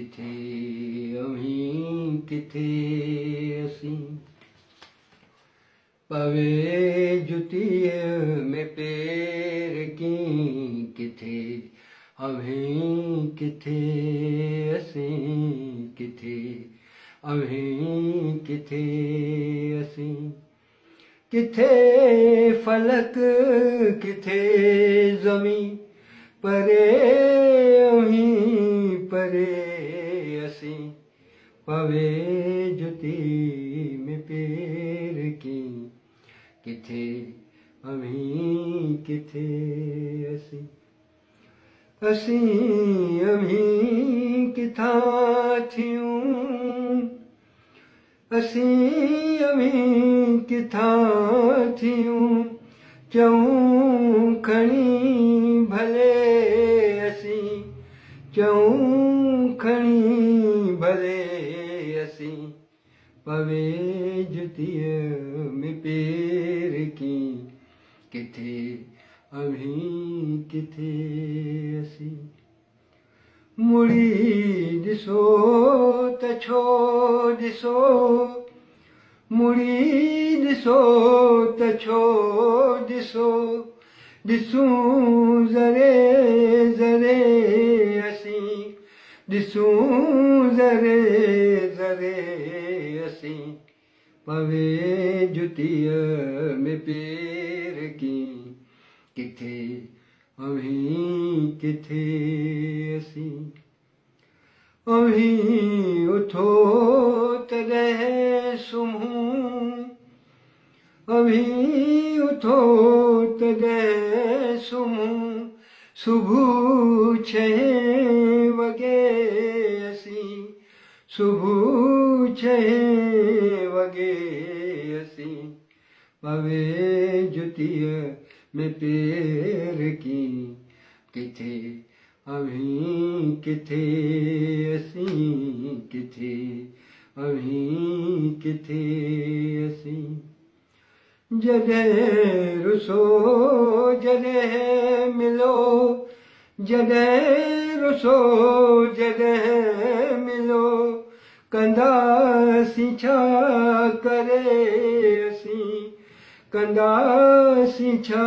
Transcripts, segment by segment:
किथे अमी किथे असी पवे जुतीअ में पेर की किथे अमी किथे असी किथे अमी किथे असी किथे फलक किथे ज़मी परे अमी परे असी पवे जुती में पेर की किथे अमी किथे असी असी अमी किथा थियूं असी अमी किथा थियूं चऊं खणी भले असी चऊं खणी भले असी पवे जुतीअ में पेर की किथे अमी किथे असी मुड़ी ॾिसो त छो ॾिसो मुड़ी ॾिसो त छो ॾिसो ॾिसूं ज़रे ज़रे असी ॾिसूं ज़रे ज़रे असी पवे जुतीअ में पेर की किथे अमी किथे असी अमी उथो तॾहिं सुम्हूं अमी उथो तॾहिं सुम्हूं सुबुह 6 वॻे असी सुबुह 6 वॻे असी पवे जुतीअ में पेर की किथे अमी किथे असी किथे अमी किथे असी जॾहिं रुसो जॾहिं मिलो जॾहिं रुसो जॾहिं मिलो कंदासीं छा करे असी कंदासीं छा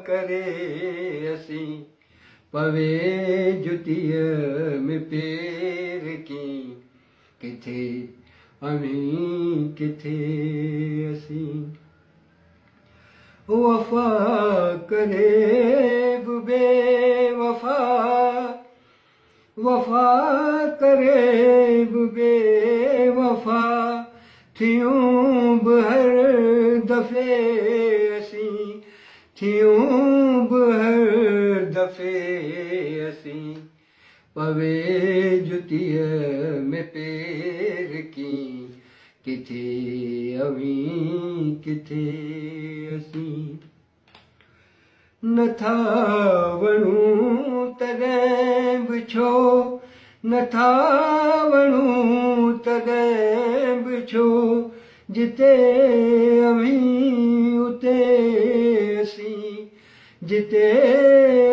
करे असी पवे जुतीअ में पेर की किथे अमी किथे असी वफ़ा करे बि बेवफ़ा वफ़ा करे बि बेवफ़ा थियूं बि हर दफ़े असी थियूं बि हर दफ़े असी पवे जुतीअ में पेर की किथे अमी किथे असी नथा वणूं तॾहिं बि छो नथा वणूं तॾहिं बि छो जिते अमी उते असी जिते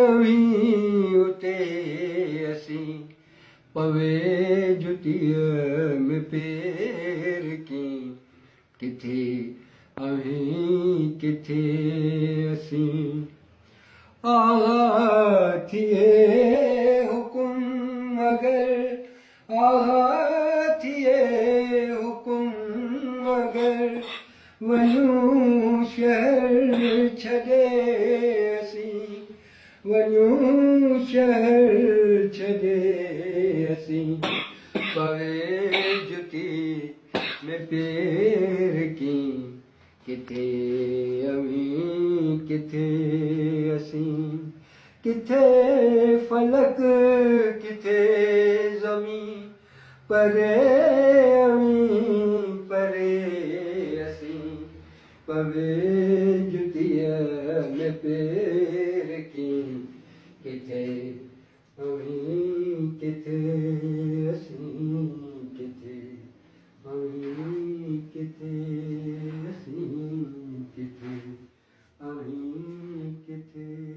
अमी उते असी पवे जुतीअ में पेर की किथे अमी किथे असी आहा थिए हुकुम अगर आहा थिए हुकुम अगर वञूं शहर छॾे असी वञूं शहर छॾे असी पवे जुती में पेर की किथे अमी किथे असी किथे फलक किथे ज़मी परे अमी परे असी पवे जुतीअ में पेर की किथे अमी किथे असी किथे अमी किथे असी किथे अमी किथे